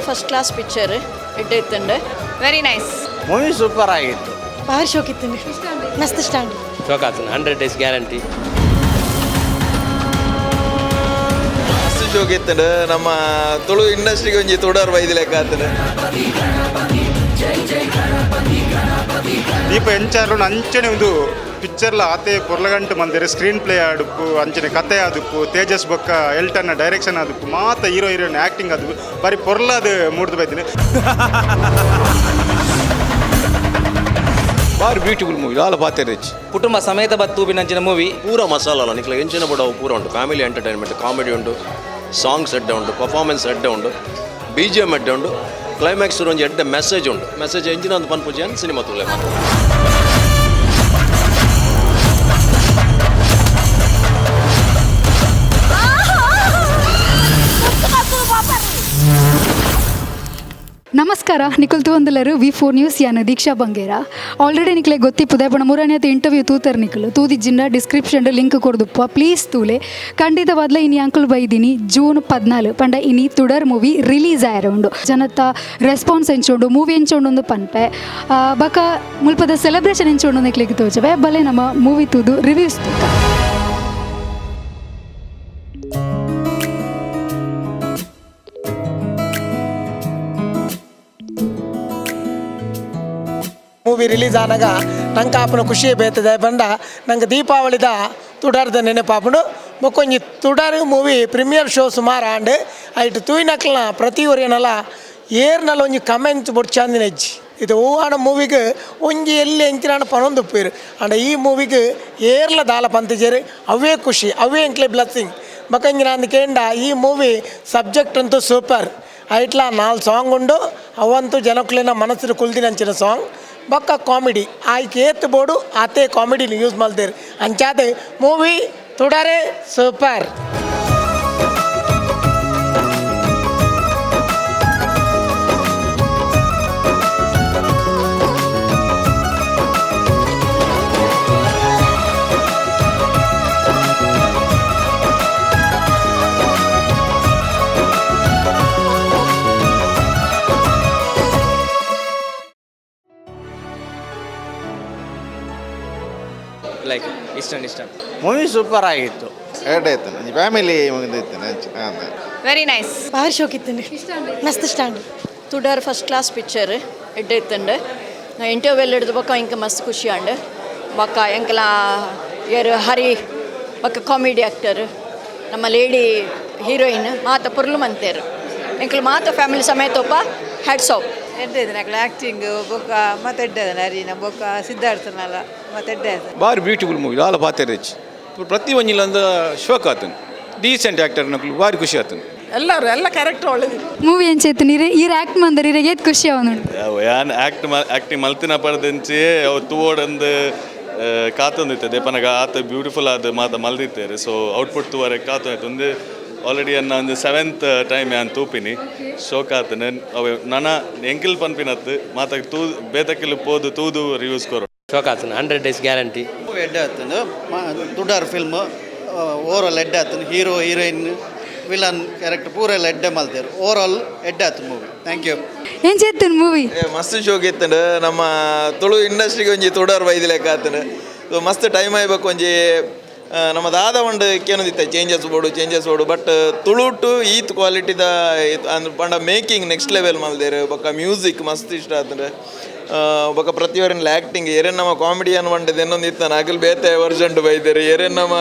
First class picture ಇಟ್ಟಿತ್ತಂಡು very nice movie super ಆಗಿತ್ತು. ಭಾರಿ ಶೋಕ್ ಇತ್ತು, ಮಸ್ತ್ ಇಷ್ಟ. ಶೋಕ್ ಆಗ್ತದೆ, 100 days ಗ್ಯಾರಂಟಿ. ಮಸ್ತ್ ಶೋಕ್ ಇತ್ತು. ನಮ್ಮ ತುಳು ಇಂಡಸ್ಟ್ರಿಗೆ ಒಂಜಿ ತುಡಾರ್ ಬೈದಿ ಲೆಕ್ಕ ಆಗ್ತದೆ. ದೀಪ ಎಂಚಾರು ಅಂಚನೆ ಒಂದು ಪಿಕ್ಚರ್ಲ ಆತೆ ಪೊರ್ಲಗಂಟು ಮಂದಿರ ಸ್ಕ್ರೀನ್ ಪ್ಲೇ ಆಡುಪ್ಪು ಅಂಚನೆ ಕತೆ ಆದುಪ್ಪು ತೇಜಸ್ ಬೊಕ್ಕ ಎಲ್ಟನ್ನ ಡೈರೆಕ್ಷನ್ ಆದುಪ್ಪು ಮಾತ ಹೀರೋ ಹೀರೋಯಿನ್ ಆ್ಯಕ್ಟಿಂಗ್ ಅದು ಬರೀ ಪೊರ್ಲದು ಮೂಡ್ದು ಬೈದಿನಿ. ಬಾರಿ ಬ್ಯೂಟಿಫುಲ್ ಮೂವಿ ಆಲ ಪಾತೆ ರಿಚ್ ಕುಟುಂಬ ಸಮೇತ ಬತ್ತು ಬಿನಂಚಿನ ಮೂವಿ. ಪೂರ ಮಸಾಲ ನಿಕ್ಲ ಎಂಚಿನ ಬಡವು ಪೂರ ಉಂಟು. ಫ್ಯಾಮಿಲಿ ಎಂಟರ್ಟೈನ್ಮೆಂಟ್, ಕಾಮಿಡಿ ಉಂಟು, ಸಾಂಗ್ಸ್ ಎಡ್ಡೆ ಉಂಟು, ಪರ್ಫಾರ್ಮೆನ್ಸ್ ಎಡ್ಡೆ ಉಂಟು, BGM ಎಡ್ಡೆ ಉಂಟು, ಕ್ಲೈಮ್ಯಾಕ್ಸ್ ಒಂಜಿ ಎಡ್ಡೆ ಮೆಸೇಜ್ ಉಂಟು. ಮೆಸೇಜ್ ಎಂಚಿನ ಒಂದು ಪನ್ಪುಜಿ ಅಂತ ಸಿನಿಮಾ ತುಲೆ ನಮಸ್ಕಾರ, ನಿಖಲ್ ತೂಂದಲರು V4NEWS ಯಾನ ದೀಕ್ಷಾ ಬಂಗೇರ. ಆಲ್ರೆಡಿ ನಿಕ್ಲೆ ಗೊತ್ತಿಪ್ಪುದೆ ಪಣ ಮೂರನೇತ ಇಂಟರ್ವ್ಯೂ ತೂತರ್ ನಿಖಲು ತೂದಿಜ್ಜಿಂಡ ಡಿಸ್ಕ್ರಿಪ್ಷನ್ ಲಿಂಕ್ ಕೊಡ್ದುಪ್ಪ ಪ್ಲೀಸ್ ತೂಲೆ ಖಂಡಿತವಾದ್ಲ ಇನಿ ಅಂಕಲ್ ಬೈದಿನಿ June 14 ಪಂಡ ಇನಿ ತುಡರ್ ಮೂವಿ ರಿಲೀಸ್ ಆಯರುಂಡು. ಜನತ ರೆಸ್ಪಾನ್ಸ್ ಎಂಚೋಂಡು ಮೂವಿ ಎಂಚೋಂಡು ಪನ್ಪೆ ಬಕ ಮುಲ್ಪದ ಸೆಲೆಬ್ರೇಷನ್ ಎಂಚೋಂಡು ನಿಕ್ಲಿಗೆ ತೋಚವೆ ಬಲೆ ನಮ್ಮ ಮೂವಿ ತೂದು ರಿವ್ಯೂಸ್ ತೂಕ. ಮೂವಿ ರಿಲೀಸ್ ಆನಾಗ ನಂಗೆ ಆಪನ ಖುಷಿ ಬೇತದೆ ಬಂಡ ನಂಗೆ ದೀಪಾವಳಿದ ತುಡಾರ್ದ ನೆನಪಾಪುಂಡು ಮೊಕ್ಕೊಂಜಿ ತುಡಾರ್ ಮೂವಿ ಪ್ರೀಮಿಯರ್ ಶೋ ಸುಮಾರು ಆಂಡ್ ಐಟು ತೂಯಿನಕ್ಲನ ಪ್ರತಿ ಒರಿಯನಲ್ಲ ಏರ್ನಲ್ಲ ಒಂಜಿ ಕಮೆಂಟ್ಸ್ ಬೊಟ್ಟು ಚಂದಿನ ಹೆಜ್ಜಿ ಇದು ಹೂವಾಣ ಮೂವಿಗೆ ಒಂಜಿ ಎಲ್ಲಿ ಎಂಚಿನ ಪನೊಂದು ಉಪ್ಪೇರು ಅಂಡ ಈ ಮೂವಿಗೆ ಏರ್ಲ ದಾಲ ಪಂತಿಜೇರು ಅವೇ ಖುಷಿ ಅವೇ ಎಂಕ್ಲೆ ಬ್ಲೆಸ್ಸಿಂಗ್ ಬಕಂಜಿನ ಅಂದ್ಕೇಂಡ ಈ ಮೂವಿ ಸಬ್ಜೆಕ್ಟ್ ಅಂತೂ ಸೂಪರ್ ಐಟ್ಲ 4 ಸಾಂಗ್ ಉಂಡು ಅವಂತೂ ಜನಕ್ಲಿನ ಮನಸ್ಸಿನ ಕುಲ್ದಿನಂಚಿನ ಸಾಂಗ್ ಬೊಕ್ಕ ಕಾಮಿಡಿ ಆಯ್ಕೆ ಏತ್ ಬೋಡು ಆತೆ ಕಾಮಿಡಿನ ಯೂಸ್ ಮಾಡ್ದೇರು ಅಂಚಾದ ಮೂವಿ ತುಡಾರೆ ಸೂಪರ್. ಲೈಕ್ ಇಷ್ಟ ಮೂವಿ ಸೂಪರ್ ಆಗಿತ್ತು. ಎರಡಾಯ್ತು ಫ್ಯಾಮಿಲಿ ವೆರಿ ನೈಸ್. ಭಾರಿ ಶೋಕ್ ಇತ್ತು, ಮಸ್ತ್ ಇಷ್ಟ. ತುಡಾರ್ ಫಸ್ಟ್ ಕ್ಲಾಸ್ ಪಿಕ್ಚರ್ ಇಟ್ಟಿತ್ತಂಡು ಇಂಟರ್ವ್ಯೂ ಹಿಡಿದು ಬೊಕ್ಕ ಇಂಕ ಮಸ್ತ್ ಖುಷಿ ಅಂಡು ಬೊಕ್ಕ ಎಂಕಲ ಯಾರು ಹರಿ ಬೊಕ್ಕ ಕಾಮಿಡಿ ಆ್ಯಕ್ಟರ್ ನಮ್ಮ ಲೇಡಿ ಹೀರೋಯಿನ್ ಮಾತ ಪುರ್ಲು ಮಂತೇರು ಎಂಕಲು ಮಾತ ಫ್ಯಾಮಿಲಿ ಸಮೇತ ಒಬ್ಬ ಹ್ಯಾಟ್ಸ್ ಆಫ್ ಎಡ್ಡೆದು ನಕ್ಲ ಆ್ಯಕ್ಟಿಂಗ್ ಬೊಕ್ಕ ಮತ್ತೆ ಎಡ್ಡೆದ ನರಿನ ಬೊಕ್ಕ ಸಿದ್ಧಾರ್ಥನಲ್ಲ ಮತ್ತೆ ಎಡ್ಡೆದು ಬಾರಿ ಬ್ಯೂಟಿಫುಲ್ ಮೂವಿ ಆಲ ಪಾತೆ ರಿಚ್ ಪ್ರತಿ ಒಂಜಿಲ್ಲ ಅಂದ ಶೋಕ್ ಆತನು ಡೀಸೆಂಟ್ ಆ್ಯಕ್ಟರ್ ನಕ್ಲು ಬಾರಿ ಖುಷಿ ಆತನು. ಎಲ್ಲರೂ ಎಲ್ಲ ಕ್ಯಾರೆಕ್ಟರ್ ಒಳ್ಳೆದು ಮೂವಿ ಎಂಚೈತು ನೀರು ಈರು ಆ್ಯಕ್ಟ್ ಮಂದರ್ ಇರಿಗೆ ಏತ್ ಖುಷಿ ಅವನು ಯಾನ್ ಆ್ಯಕ್ಟಿಂಗ್ ಮಲ್ತಿನ ಪಡೆದಂಚೆ ಅವು ತೂವೊಂದು ಕಾತೊಂದಿರ್ತದೆ ಪನಗ ಆತ ಬ್ಯೂಟಿಫುಲ್ ಆದ ಮಾತ ಮಲ್ದಿರ್ತಾರೆ. ಸೊ ಔಟ್ಪುಟ್ ತೂವರೆ ಕಾತೊಂದಿತ್ತು ಒಂದು ಆಲ್ರೆಡಿ ಒಂದು 7th ಟೈಮ್ ಯಾನ್ ತೂಪಿನಿ ಶೋಕ್ ಆತನ ಅವು ನನ್ನ ಎಂಕಿಲ್ ಪನ್ಪಿನತ್ತು ಮಾತ ತೂ ಬೇತಕ್ಕಿಲ್ ಪೋದು ತೂದು ರಿವ್ಯೂಸ್ ಕೊರು ಶೋಕ್ ಆಗ್ತದೆ, 100 days ಗ್ಯಾರಂಟಿ. ಎಡ್ಡೆ ಆತನು ತುಡಾರ್ ಫಿಲ್ಮ್ ಓವರಾಲ್ ಎಡ್ಡೆ ಆತನು ಹೀರೋ ಹೀರೋಯಿನ್ ವಿಲನ್ ಕ್ಯಾರೆಕ್ಟರ್ ಪೂರ ಎಲ್ಲ ಎಡ್ಡೆ ಮಲ್ತೇರು ಓವರಾಲ್ ಎಡ್ಡೆ ಆತು ಮೂವಿ. Thank you. ಎಂಚೈತು ಮೂವಿ ಮಸ್ತ್ ಶೋಕ್ ಇತ್ತು. ನಮ್ಮ ತುಳು ಇಂಡಸ್ಟ್ರಿಗೆ ಒಂಜಿ ತುಡಾರ್ ಬೈದಿ ಲೆಕ್ಕ ಆತನು ಮಸ್ತ್ ಟೈಮ್ ಆಯ್ಬೇಕು ಒಂಜಿ ನಮ್ಮ ದಾದ ಒಂದು ಕೇನೋದಿತ್ತ ಚೇಂಜಸ್ ಬೋಡು ಬಟ್ ತುಳು ಟು ಈತ್ ಕ್ವಾಲಿಟಿದ ಅಂದ್ರೆ ಪಂಡ ಮೇಕಿಂಗ್ ನೆಕ್ಸ್ಟ್ ಲೆವೆಲ್ ಮಲ್ದೇರು ಬೊಕ್ಕ ಮ್ಯೂಸಿಕ್ ಮಸ್ತ್ ಇಷ್ಟ ಆತಂದ್ರೆ ಬೊಕ್ಕ ಪ್ರತಿಯೊರಿನ ಆ್ಯಕ್ಟಿಂಗ್ ಏರೇನು ನಮ್ಮ ಕಾಮಿಡಿಯನ್ ಬಂಡದು ಇನ್ನೊಂದು ಇತ್ತು ಅಗಲ್ ಬೇತೆ ವರ್ಷಂಟು ಬೈದೇರು ಏರೇನು ನಮ್ಮ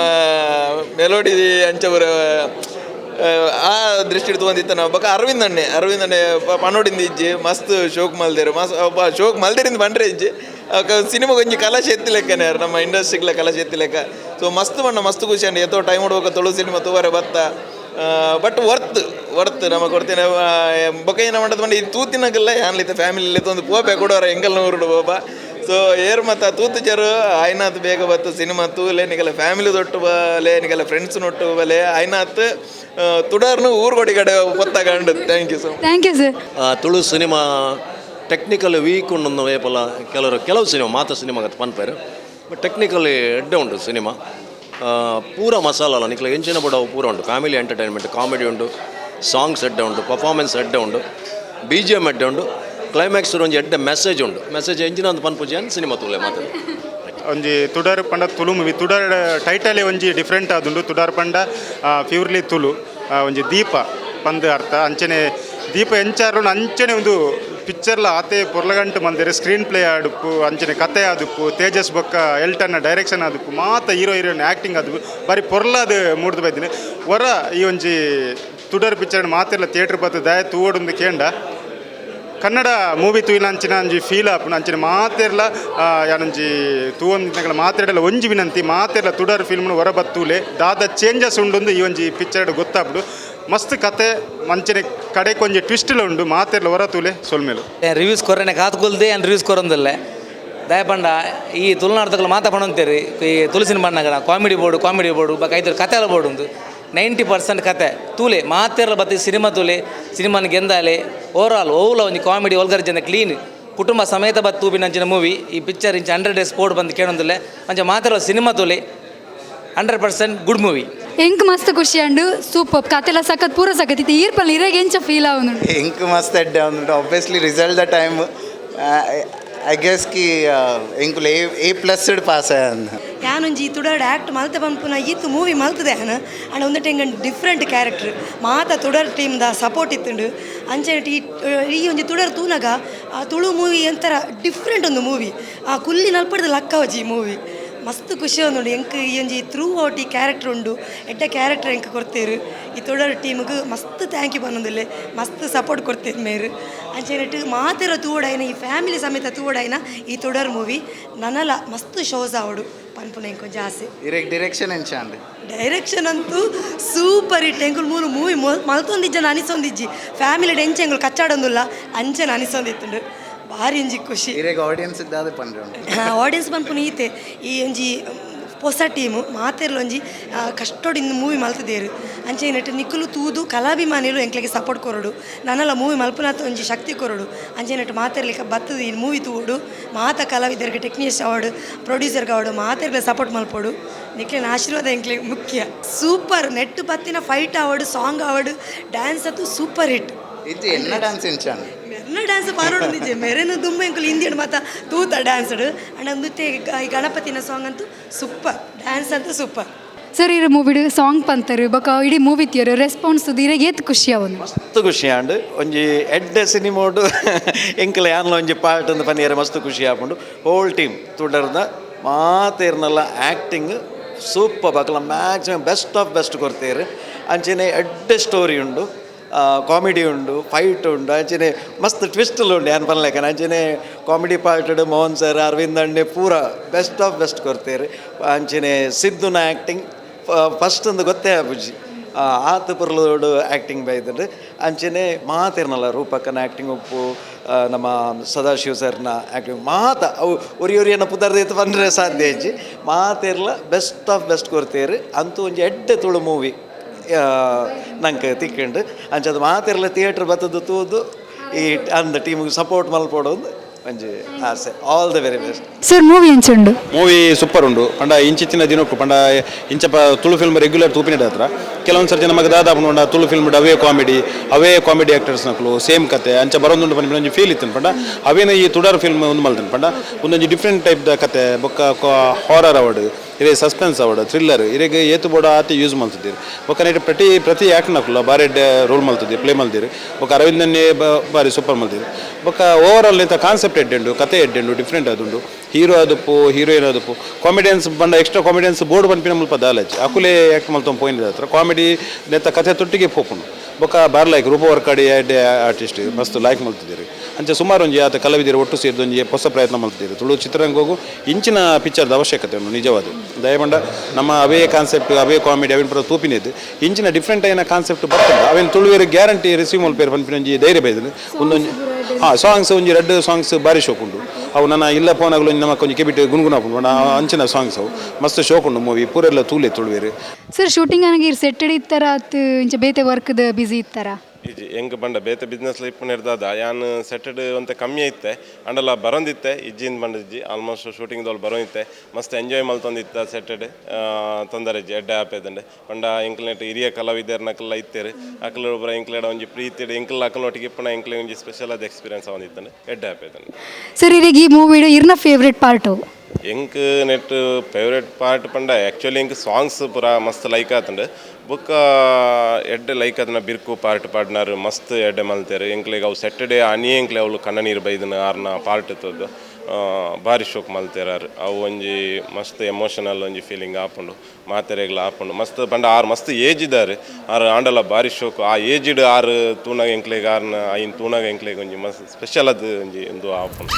ಮೆಲೋಡಿ ಅಂಚವರ ಆ ದೃಷ್ಟಿ ತೊಗೊಂಡಿತ್ತು ನಾವು ಬೊಕ್ಕ ಅರವಿಂದ್ ಅಣ್ಣೆ ಪನೋಡಿಂದ ಇಜ್ಜಿ ಮಸ್ತ್ ಶೋಕ್ ಮಲ್ದೇರು ಶೋಕ್ ಮಲ್ದೇರಿಂದ ಬಂಡ್ರೆ ಇಜ್ಜಿ ಸಿನಿಮಾ ಒಂಜಿ ಕಲಾಶ ಎತ್ತಿ ಲೆಕ್ಕನೇ ನಮ್ಮ ಇಂಡಸ್ಟ್ರಿಗ್ಲ ಕಲಾಶ ಎತ್ತಿ ಲೆಕ್ಕ. ಸೊ ಮಸ್ತ್ ಬಣ್ಣ ಮಸ್ತ್ ಖುಷಿ ಅಂడి ಎತ್ತೋ ಟೈಮ್ ಹುಡುಗ ತುಳು ಸಿನಿಮಾ ತೂವರೆ ಬತ್ತ ಬಟ್ ವರ್ತ್ ನಮಗೆ ಕೊಡ್ತೇನೆ ಬೊಕ್ಕ ಏನು ಮಾಡೋದು ಬಂದು ಇದು ತೂತಿನಾಗಲ್ಲ ಏನ್ಲಿತ್ತ ಫ್ಯಾಮಿಲಿ ಒಂದು ಪೋಪೆ ಕೊಡೋರ ಎಂಗಲ್ನ ಊರುಡು ಬಾಬಾ. ಸೊ ಏರ್ ಮತ್ತು ತೂತು ಚರು ಆಯ್ನಾತ್ ಬೇಗ ಬತ್ತು ಸಿನಿಮಾ ತೂಲೆ ನಿಗಲ್ಲ ಫ್ಯಾಮಿಲಿ ತೊಟ್ಟು ಬಲೆ ನಿಗಲ್ಲ ಫ್ರೆಂಡ್ಸ್ ನೊಟ್ಟು ಬಲೆ ಆಯ್ನಾತ್ ತುಡಾರ್ನು ಊರ್ಗೊಡಿ ಕಡೆ ಗೊತ್ತಾಗಂಡು. Thank you sir. Tulu cinema technical weak ಉಂಡು ವೇಪಲ ಕೆಲವು ಸಿನಿಮಾ ಮಾತ ಸಿನಿಮಾ ಪನ್ಪೇರು ಬಟ್ ಟೆಕ್ನಿಕಲಿ ಎಡ್ಡೆ ಉಂಟು ಸಿನಿಮಾ ಪೂರ ಮಸಾಲ ನಿಕ್ಲ ಎಂಚಿನ ಬಡವು ಪೂರ ಉಂಟು. ಫ್ಯಾಮಿಲಿ ಎಂಟರ್ಟೈನ್ಮೆಂಟ್, ಕಾಮಿಡಿ ಉಂಟು, ಸಾಂಗ್ಸ್ ಎಡ್ಡೆ ಉಂಟು, ಪರ್ಫಾರ್ಮೆನ್ಸ್ ಎಡ್ಡೆ ಉಂಟು, ಬಿ ಜಿ ಎಮ್ ಎಡ್ಡೆ ಉಂಡು ಕ್ಲೈಮ್ಯಾಕ್ಸ್ ಒಂಜಿ ಎಡ್ಡೆ ಮೆಸೇಜ್ ಉಂಡು ಮೆಸೇಜ್ ಎಂಜಿನ ಒಂದು ಪನ್ಪುಜಿ ಅಂತ ಸಿನಿಮಾ ತೂಲೆ ಮಾತಾಡಿ ಒಂಜಿ ತುಡಾರ್ ಪಂಡ ತುಳು ಮೂವಿ ತುಡಾರ್ ಟೈಟಲೇ ಒಂಜಿ ಡಿಫ್ರೆಂಟ್ ಆದುಂಡು ತುಡಾರ್ ಪಂಡ ಪ್ಯೂರ್ಲಿ ತುಳು ಒಂಜಿ ದೀಪ ಪಂದ್ ಅರ್ಥ ಅಂಚನೆ ದೀಪ ಎಂಚಾರು ಅಂಚನೆ ಒಂದು ಪಿಕ್ಚರ್ಲ ಆತೆ ಪೊರ್ಲಗಂಟು ಮಲ್ದೇರೆ ಸ್ಕ್ರೀನ್ ಪ್ಲೇ ಆಡುಪ್ಪು ಅಂಚನೆ ಕತೆ ಆದುಪ್ಪು ತೇಜಸ್ ಬೊಕ್ಕ ಎಲ್ಟನ್ನ ಡೈರೆಕ್ಷನ್ ಆದುಪ್ಪು ಮಾತ ಹೀರೋ ಹೀರೋಯಿನ್ ಆ್ಯಕ್ಟಿಂಗ್ ಆದುಪ್ಪು ಬಾರಿ ಪೊರ್ಲಾದು ಮೂಡ್ದು ಬೈದಿನಿ ಹೊರ ಈ ಒಂಜಿ ತುಡಾರ್ ಪಿಕ್ಚರ್ ಮಾತೆಲ್ಲ ಥಿಯೇಟ್ರ್ ಬತ್ತು ದಯ ತೂವೊಂದು ಕೇಂಡ ಕನ್ನಡ ಮೂವಿ ತೂಯಿನ ಅಂಚಿನ ಅಂಜಿ ಫೀಲ್ ಆಪುನ ಅಂಚಿನ ಮಾತೆರ್ಲ ಯಾನಂಜಿ ತೂವೊಂದಿನ ಮಾತೆರಲ್ಲ ಒಂಜಿ ವಿನಂತಿ ಮಾತೆರ್ಲ ತುಡಾರ್ ಫಿಲ್ಮ್ನು ಹೊರ ಬತ್ತೂಲೆ ದಾದ ಚೇಂಜಸ್ ಉಂಡು ಈ ಒಂಜಿ ಪಿಕ್ಚರ್ ಗೊತ್ತಾಪುಡು ಮಸ್ತ್ ಕತೆ ಮಂಚಿನ ಕಡೆ ಕೊಂಚ ಟ್ವಿಸ್ಟ್ಲ ಉಂಡು ಮಾತೆರ್ಲ ಹೊರ ತೂಲೆ ಸೊಲ್ಮೇಲು ರಿವ್ಯೂಸ್ ಕೊರನೆ ಕಾತ್ಕೊಲ್ದೆ ಅಂಡ್ ರಿವ್ಯೂಸ್ ಕೊರೊಂದಲ್ಲೇ ದಯಪಂಡ ಈ ತುಳುನಾಟದಲ್ಲಿ ಮಾತಾಡೋಂತೇರಿ ಈ ತುಳಸಿನ ಬಣ್ಣಗಡ ಕಾಮಿಡಿ ಬೋರ್ಡು ಬಕ ಐದು ಕತೆ ಬೋರ್ಡು ಉಂದು 90% ಕತೆ ತೂಲೆ ಮಾತೆರ್ಲ ಬತ್ತಿ ಸಿನಿಮಾ ತೂಲೆ ಸಿನಿಮಾನ ಗೆಂದಾಲೆ ಓವರಾಲ್ ಓವುಲ ಒಂಜಿ ಕಾಮಿಡಿ ಒಲ್ಗರ್ ಜನ ಕ್ಲೀನ್ ಕುಟುಂಬ ಸಮೇತ ಬತ್ತು ತೂಪಿನಂಚಿನ ಮೂವಿ ಈ ಪಿಕ್ಚರ್ ಇಂಚ 100 days ಸ್ಪೋರ್ಟ್ ಬಂದು ಕೇಳೊಂದಿಲ್ಲ ಅಂಚ ಮಾತೆರ್ಲ ಸಿನಿಮಾ ತೂಲೆ 100% ಗುಡ್ ಮೂವಿ ಎಂಕ್ ಮಸ್ತ್ ಖುಷಿ ಅಂಡು ಸೂಪರ್ ಕತೆಲ ಸಖತ್ ಪೂರ ಸಖತ್ ಇತ್ತು ಈರ್ಪಲ್ ಇರಾಗ ಎಂಚ ಫೀಲ್ ಆവുന്നു ಎಂಕ್ ಮಸ್ತ್ ಎಡ್ಡೆ ಆവുന്നുണ്ട് obviously result the time I guess ಕಿ ಎಂಕುಲು A+ ಪಾಸ್ ಆಯನ ಯಾನೊಂಜಿ ತುಡಾರ್ಡ್ ಆ್ಯಕ್ಟ್ ಮಲ್ತೆ ಪಂಪುನ ಈತು ಮೂವಿ ಮಲ್ತದೆ ಅನ ಅಂಡ ಒಂದಟೆ ಎಂಗ ಡಿಫ್ರೆಂಟ್ ಕ್ಯಾರೆಕ್ಟರ್ ಮಾತ ತುಡಾರ್ ಟೀಮ್ದ ಸಪೋರ್ಟ್ ಇತ್ತುಂಡು ಅಂಚೆನಟಿ ಈ ಒಂಜಿ ತುಡಾರ್ ತೂನಗ ಆ ತುಳು ಮೂವಿ ಒಂಥರ ಡಿಫ್ರೆಂಟ್ ಒಂದು ಮೂವಿ ಆ ಕುಲ್ಲಿ ನಲ್ಪಡ್ದು ಲಕ್ಕವಜಿ ಮೂವಿ ಮಸ್ತ್ ಖುಷಿ ಒಂದುಂಡು ಎಂಕ್ ಈ ಒಂಜಿ ಥ್ರೂ ಔಟ್ ಈ ಕ್ಯಾರೆಕ್ಟರ್ ಉಂಡು ಎಡ್ಡ ಕ್ಯಾರೆಕ್ಟರ್ ಎಂಕ್ ಕೊಡ್ತೇರು ಈ ತುಡಾರ್ ಟೀಮ್ಗೆ ಮಸ್ತ್ ಥ್ಯಾಂಕ್ ಯು ಪನ್ನೊಂದಿಲ್ಲೆ ಮಸ್ತ್ ಸಪೋರ್ಟ್ ಕೊಡ್ತೇರು ಮೇರು ಅಂಚೆನಟ್ಟು ಮಾತೆರ ತೂವಡಾಯಿನ ಈ ಫ್ಯಾಮಿಲಿ ಸಮೇತ ತೂವಡಾಯಿನ ಈ ತುಡಾರ್ ಮೂವಿ ನನಲ ಮಸ್ತ್ ಶೋಸ್ ಆವಡು ಪನ್ಪುನ ಎಂಕೊಂಚ ಆಸೆ ಡೈರೆಕ್ಷನ್ ಎಂಚಾಂಡ್ ಡೈರೆಕ್ಷನ್ ಅಂತೂ ಸೂಪರ್ ಹಿಟ್ ಎಂಕುಲು ಮೂರು ಮೂವಿ ಮಲ್ತೊಂದಿಜ್ಜನ ಅನಿಸೊಂದಿಜ್ಜಿ ಫ್ಯಾಮಿಲಿ ಎಂಚ ಎಂಕುಲು ಕಚ್ಚಾಡೊಂದುಲ್ಲ ಅಂಚೆನ ಅನಿಸೊಂದಿತ್ತುಂಡು ಭಾರಿ ಒಂಜಿ ಖುಷಿ ಆಡಿಯನ್ಸ್ ಇದ್ದಾದ ಪಂಡ್ರೆ ಆಡಿಯನ್ಸ್ ಪನ್ಪುನ ಈತೆ ಈ ಒಂಜಿ ಹೊಸ ಟೀಮು ಮಾತೆರ್ಲ ಒಂಜಿ ಕಷ್ಟೋಡು ಇನ್ನು ಮೂವಿ ಮಲ್ತದೇರು ಅಂಚೆ ನೆಟ್ಟು ನಿಕ್ಕಲು ತೂದು ಕಲಾಭಿಮಾನಿಗಳು ಎಂಕ್ಲೆಗೆ ಸಪೋರ್ಟ್ ಕೊರಡು ನನ್ನೆಲ್ಲ ಮೂವಿ ಮಲ್ಪುನಾಥ ಒಂಜಿ ಶಕ್ತಿ ಕೊರಡು ಅಂಚೆ ನೆಟ್ಟು ಮಾತೆರ್ಲಿಕ್ಕೆ ಬತ್ತದು ಈ ಮೂವಿ ತೂಡು ಮಾತ ಕಲಾವಿದರಿಗೆ ಟೆಕ್ನಿಷಿಯನ್ ಅವಾರ್ಡು ಪ್ರೊಡ್ಯೂಸರ್ಗೆ ಅವಾರ್ಡು ಮಾತೆರ್ಗೆ ಸಪೋರ್ಟ್ ಮಲ್ಪೋಡು ನಿಕ್ಲಿನ ಆಶೀರ್ವಾದ ಎಂಕ್ಲೆಗೆ ಮುಖ್ಯ ಸೂಪರ್ ನೆಟ್ಟು ಬತ್ತಿನ fight award song award dance ಅಂತೂ ಸೂಪರ್ ಹಿಟ್ ಇದು ಎನ್ನ ಡ್ಯಾನ್ಸ್ ಎಂಚಾಂಡ್ ಮೆರ್ನ ಡ್ಯಾನ್ಸ್ ಪಾರೋಡಿದ್ದೆ ಮೆರೆನ ದುಂಬ ಎಂಕುಲು ಹಿಂದಿಯಡು ಮಾತ ತೂತ ಡ್ಯಾನ್ಸ್ಡು ಅಂಡ್ ಒಂದುತ್ತೆ ಈ ಗಣಪತಿನ ಸಾಂಗ್ ಅಂತೂ ಸೂಪರ್ ಡ್ಯಾನ್ಸ್ ಅಂತೂ ಸೂಪರ್ ಸರ್ ಇರು ಮೂವಿಡು ಸಾಂಗ್ ಪಂತರು ಬೊಕ ಇಡೀ ಮೂವಿ ತಿಯರು ರೆಸ್ಪಾನ್ಸ್ ಇರಾಗ ಏತ್ ಖುಷಿ ಅವನು ಮಸ್ತ್ ಖುಷಿ ಆಂಡು ಒಂಜಿ ಎಡ್ಡೆ ಸಿನಿಮೋಡು ಎಂಕಲ ಯಾನ್ಲ ಒಂಜಿ ಪಾರ್ಟ್ ಅಂದ್ ಪನಿಯರೆ ಮಸ್ತ್ ಖುಷಿ ಆಪುಂಡು ಹೋಲ್ ಟೀಮ್ ತುಡರ್ದ ಮಾತೇರ್ನಲ್ಲ ಆ್ಯಕ್ಟಿಂಗ್ ಸೂಪರ್ ಬಕಲ ಮ್ಯಾಕ್ಸಿಮಮ್ ಬೆಸ್ಟ್ ಆಫ್ ಬೆಸ್ಟ್ ಕೊಡ್ತೇರು ಅಂಚೆನೆ ಎಡ್ಡೆ ಸ್ಟೋರಿ ಉಂಡು ಕಾಮಿಡಿ ಉಂಡು ಫೈಟ್ ಉಂಡು ಅಂಚೆನೆ ಮಸ್ತ್ ಟ್ವಿಸ್ಟಲ್ ಉಂಡು ಏನು ಪನ್ಲೆಕ್ಕ ಅಂಚೆನೆ comedy part Mohan sir Aravind ಅಂಡೆ ಪೂರ ಬೆಸ್ಟ್ ಆಫ್ ಬೆಸ್ಟ್ ಕೊಡ್ತೇರು ಅಂಚೆನೆ ಸಿದ್ದುನ ಆ್ಯಕ್ಟಿಂಗ್ ಫಸ್ಟ್ ಒಂದು ಗೊತ್ತೇ ಬುಜ್ಜಿ ಆತ ಪುರ್ಲೋಡು ಆ್ಯಕ್ಟಿಂಗ್ ಬೈದ್ರೆ ಅಂಚೆನೆ ಮಾತೇರ್ನಲ್ಲ ರೂಪಕ್ಕನ ಆ್ಯಕ್ಟಿಂಗ್ ಉಪ್ಪು ನಮ್ಮ ಸದಾಶಿವ ಸರ್ನ ಆ್ಯಕ್ಟಿಂಗ್ ಮಾತ ಅವು ಒರಿಯೊರಿಯನ್ನ ಪುದರ್ದೈತೆ ಬಂದರೆ ಸಾಧ್ಯ ಹೆಚ್ಚಿ ಮಾತೇರ್ಲ ಬೆಸ್ಟ್ ಆಫ್ ಬೆಸ್ಟ್ ಕೊಡ್ತೇರು ಅಂತೂ ಒಂಜಿ ಎಡ್ಡೆ ತುಳು ಮೂವಿ ನಂಗೆ ತಿಕ್ಕೊಂಡು ಅಂಚದು ಮಾತೆಲ್ಲ ಥಿಯೇಟ್ರ್ ಬತ್ತದು ತೂದು ಈ ಅಂದ ಟೀಮಿಗೆ ಸಪೋರ್ಟ್ ಮಲ್ಪಡೋದು ಒಂಜಿ ಆಸೆ all the very best sir movie ಎಂಚುಂಡು ಮೂವಿ ಸೂಪರ್ ಉಂಡು ಪಂಡ ಇಂಚಿತ್ತಿನ ದಿನಕ್ಕೂ ಪಂಡ ಇಂಚಪ್ಪ ತುಳು ಫಿಲ್ಮ್ ರೆಗ್ಯುಲರ್ ತೂಪಿನಡ ಹತ್ರ ಕೆಲವೊಂದು ಸರ್ತಿ ನಮಗೆ ದಾದಾಪುಂಡ ತುಳು ಫಿಲ್ಮ್ ಅವೇ ಕಾಮಿಡಿ ಆ್ಯಕ್ಟರ್ಸ್ ನಕಲು ಸೇಮ್ ಕತೆ ಅಂಚ ಬರೋದು ಪಂಡ ಒಂಜಿ ಫೀಲ್ ಇತ್ತು ಪಂಡ ಅವೇನು ಈ ತುಡಾರ್ ಫಿಲ್ಮ್ ಒಂದು ಮಲ್ತೇನೆ ಪಂಡ ಒಂದೊಂದು ಡಿಫ್ರೆಂಟ್ ಟೈಪ್ ದ ಕತೆ ಬೊಕ್ಕ ಹಾರರ್ ಅವಾರ್ಡ್ ಇರೇ ಸಸ್ಪೆನ್ಸ್ ಅವಾರ್ಡ್ ಥ್ರಿಲ್ಲರ್ ಇರೆಗೆ ಏತು ಬೋಡ ಆತ ಯೂಸ್ ಮಾಡ್ತಿದ್ದೀರಿ ಬೊಕ್ಕ ನೈಟ್ ಪ್ರತಿ ಆ್ಯಕ್ಟ್ ನಕಲು ಬಾರಿ ರೋಲ್ ಮಾಡ್ತಿದ್ದೀರಿ ಪ್ಲೇ ಮಾಡ್ತೀರಿ ಬೊಕ್ಕ ಅರವಿಂದನ್ನೇ ಬಾರಿ ಸೂಪರ್ ಮಾಡ್ತೀರಿ ಬೊಕ್ಕ ಓವರ್ ಆಲ್ ಇಂಥ ಕಾನ್ಸೆಪ್ಟ್ ಎಡ್ಡೆಂಡು ಕತೆ ಎಡ್ಡೆಂಡು ಡಿಫ್ರೆಂಟ್ ಅದುಂಡು ಹೀರೋ ಅದಪ್ಪು ಹೀರೋಯಿನ್ ಅದಪ್ಪು ಕಾಮಿಡಿಯನ್ಸ್ ಬಂಡ ಎಕ್ಸ್ಟ್ರಾ ಕಾಮಿಡಿಯನ್ಸ್ ಬೋರ್ಡ್ ಬಂಪಿನ ಮುಲ್ಪ ದಾಲಜ್ ಅಕುಲೇ ಆ್ಯಕ್ಟ್ ಮಲ್ತೊಂದು ಪೋಯಿನ ಹತ್ರ ಕಾಮಿಡಿ ನೆತ್ತ ಕತೆ ತೊಟ್ಟಿಗೆ ಪೋಪುಂಡು ಬೊಕ್ಕ ಬಾರ್ ಲೈಕ್ ರೂಪ ವರ್ಕಾಡಿ ಎಡ್ಡೆ ಆರ್ಟಿಸ್ಟ್ ಮಸ್ತ್ ಲೈಕ್ ಮಲ್ತಿದ್ದೀರಿ ಅಂಚೆ ಸುಮಾರು ಒಂಜಿ ಆತ ಕಲಾವಿದರು ಒಟ್ಟು ಸೇರಿದ ಒಂಜಿ ಹೊಸ ಪ್ರಯತ್ನ ಮಾಡ್ತಿದ್ದೀರಿ ತುಳು ಚಿತ್ರರಂಗ ಹೋಗು ಇಂಚಿನ ಪಿಕ್ಚರ್ದ ಅವಶ್ಯಕತೆ ಉಂಟು ನಿಜವಾದ ದಯಮಂಡ ನಮ್ಮ ಅವೇ ಕಾನ್ಸೆಪ್ಟ್ ಅವೇ ಕಾಮಿಡಿ ಅವೇನು ಪರ ತೂಪಿನಿದ್ದು ಇಂಚಿನ ಡಿಫ್ರೆಂಟ್ ಆಯ್ನ ಕಾನ್ಸೆಪ್ಟ್ ಬರ್ತದೆ ಅವೇನು ತುಳುವೇರು ಗ್ಯಾರಂಟಿ ರಿಸೀವ್ ಮಲ್ಪೇರು ಪನ್ಪಿನ ಒಂಜಿ ಧೈರ್ಯ ಬೈದನು ಒಂದೊಂದು ಸಾಂಗ್ಸ್ ಒಂಜಿ 2 ಸಾಂಗ್ಸ್ ಬಾರಿ ಶೋಕ್ ಉಂಟು ಅವು ನನ್ನ ಇಲ್ಲ ಫೋನಾಗಲು ನಮ್ಮ ಕೊಂಚ ಕೆಬಿಟ್ಟು ಗುನ್ಗುನ ಹಾಕೊಂಡು ಅಂಚಿನ ಸಾಂಗ್ಸ್ ಅವು ಮಸ್ತ್ ಶೋಕ್ ಉಂಡು ಮೂವಿ ಪೂರೆಲ್ಲ ತೂಲೆ ತುಳುವೇರು ಸರ್ ಶೂಟಿಂಗ್ ನನಗೆ ಸೆಟ್ಟೆಡ್ ಇತ್ತರ ಇಂಚ ಬೇತೆ ವರ್ಕ್ದ ಬಿಸಿ ಇತ್ತಾರ ಹೆಂಗೆ ಬಂಡ ಬೇತೆ ಬಿಸ್ನೆಸ್ ಲೈಫ್ ನಿರ್ದಾದ ಯಾನ್ ಸೆಟರ್ಡ್ ಅಂತ ಕಮ್ಮಿ ಐತೆ ಅಂಡಲ್ಲ ಬರೋಂದಿತ್ತೆ ಇಜ್ಜಿಂದ ಬಂದಿಜ್ಜಿ ಆಲ್ಮೋಸ್ಟ್ ಶೂಟಿಂಗ್ದವ್ಳು ಬರೋಂದಿತ್ತೆ ಮಸ್ತ್ ಎಂಜಾಯ್ ಮಲ್ತೊಂದಿತ್ತ ಸೆಟರ್ಡ್ ತೊಂದರೆ ಇಜ್ಜಿ ಎಡ್ಡೆ ಆಪೇದಂಡೆ ಪಂಡ ಎಂಕ್ಲೆಟ್ ಹಿರಿಯ ಕಲಾವಿದರ್ನಕ್ಕೆಲ್ಲ ಇತ್ತೇರಿ ಅಕ್ಲ ಒಬ್ಬರ ಎಂಕ್ಲೆಡ ಒಂಜಿ ಪ್ರೀತಿ ಎಂಕ್ಲ ಅಕ್ಕಲೊಟ್ಟಿಗೆ ಇಪ್ಪಣ ಎಂಕ್ಲೆ ಒಂಜಿ ಸ್ಪೆಷಲ್ ಆದ ಎಕ್ಸ್ಪೀರಿಯನ್ಸ್ ಆವಂದಿತ್ತಾನೆ ಎಡ್ಡೆ ಆಪೇದಂಡೆ. ಸರ್ ಈ ಮೂವಿ ಇರ್ನ ಫೇವ್ರೆಟ್ ಪಾರ್ಟು ಎಂಕ್ ನೆಟ್ ಫೇವ್ರೇಟ್ ಪಾರ್ಟ್ ಪಂಡ ಆ್ಯಕ್ಚುಲಿ ಎಂಕ್ ಸಾಂಗ್ಸ್ ಪೂರ ಮಸ್ತ್ ಲೈಕ್ ಆತಂಡೆ ಬೊಕ್ಕ ಎಡ್ಡೆ ಲೈಕ್ ಅದನ್ನ ಬಿರ್ಕು ಪಾರ್ಟ್ ಪಾಡ್ನಾರು ಮಸ್ತ್ ಎಡ್ಡೆ ಮಲ್ತೇರು ಎಂಕ್ಲೆಗೆ ಅವು ಸೆಟರ್ಡೇ ಅನಿ ಎಂಕ್ಲೆ ಅವಳು ಕಣ್ಣ ನೀರು ಬೈದನ ಆರ್ನ ಪಾರ್ಟ್ ಇತ್ತದ್ದು ಭಾರಿ ಶೋಕ್ ಮಲ್ತೇರಾರು ಅವು ಒಂಜಿ ಮಸ್ತ್ ಎಮೋಷನಲ್ ಒಂಜಿ ಫೀಲಿಂಗ್ ಆಪುಂಡು ಮಾತೆರೆಗ್ಲ ಆಪುಂಡು ಮಸ್ತ್ ಪಂಡ ಆರು ಮಸ್ತ್ ಏಜ್ ಇದ್ದಾರೆ ಆರು ಆಂಡಲ ಭಾರಿ ಶೋಕು ಆ ಏಜ್ಡ್ ಆರು ತೂನಾಗ ಎಂಕ್ಲೆಗೆ ಆರ್ನ ಐನ್ ತೂನಾಗ ಎಂಕ್ಲೆಗೆ ಒಂಜಿ ಮಸ್ತ್ ಸ್ಪೆಷಲ್ ಅದು ಒಂಜಿ ಒಂದು ಆಪುಂಡು.